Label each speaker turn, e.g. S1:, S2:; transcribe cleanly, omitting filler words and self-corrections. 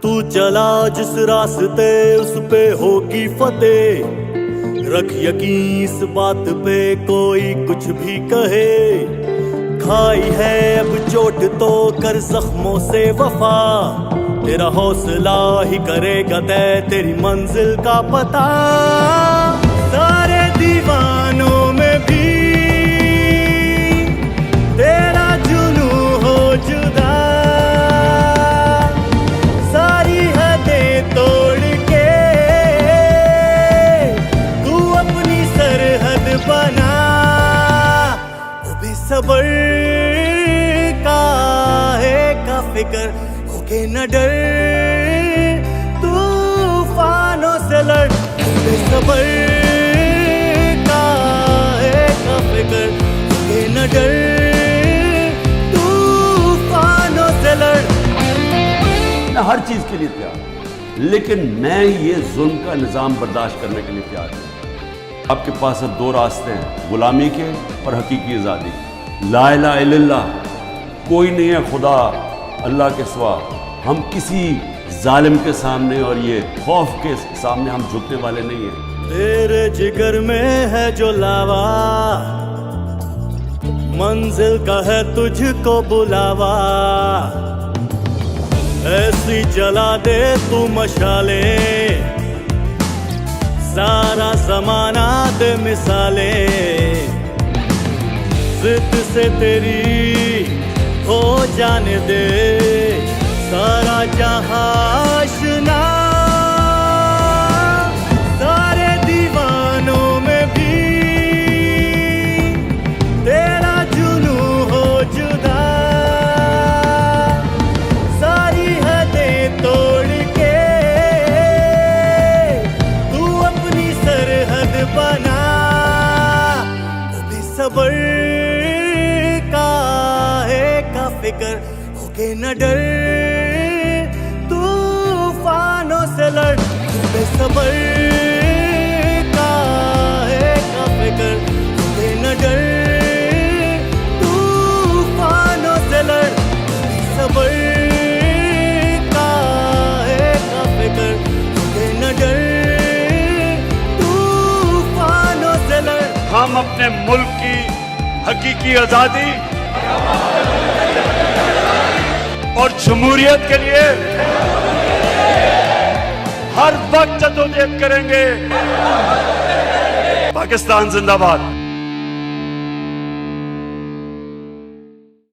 S1: तू चला जिस रास्ते उस पे होगी फतेह, रख यकीन इस बात पे कोई कुछ भी कहे। खाई है अब चोट तो कर जख्मों से वफा, तेरा हौसला ही करेगा तय तेरी मंजिल का पता। सारे दीवानों में भी तेरा जुनू हो जुदा, सारी हदें तोड़ के तू अपनी सरहद बना। वो बेसब्र का फिक्र होके न डर, तूफानों से लड़। बेसब्र का फिक्र होके न डर, तूफानों से लड़।
S2: मैं हर चीज के लिए तैयार हूं, लेकिन मैं ये जुल्म का निजाम बर्दाश्त करने के लिए तैयार हूं। आपके पास अब दो रास्ते हैं, गुलामी के और हकीकी आजादी। ला इलाहा इल्लल्लाह, कोई नहीं है खुदा अल्लाह के सिवा। हम किसी जालिम के सामने और ये खौफ के सामने हम झुकने वाले नहीं हैं।
S1: तेरे जिगर में है जो लावा, मंजिल का है तुझको बुलावा। ऐसी जला दे तू मशाले, सारा जमाना दे मिसाले। जिद से तेरी हो जाने दे सारा जहां आशना। सारे दीवानों में भी तेरा जुनू हो जुदा, सारी हदें तोड़ के तू अपनी सरहद बना। वो बेसब्र का फिक्र होके न डर, तूफानों से लड़। बेसब्र का फिक्र होके न डर, तूफानों से लड़। बेसब्र का फिक्र होके न डर, तूफानों से लड़।
S3: हम अपने मुल्क की हकीकी आजादी और जमहूरियत के लिए हर वक्त जद्दोजहद करेंगे। पाकिस्तान जिंदाबाद।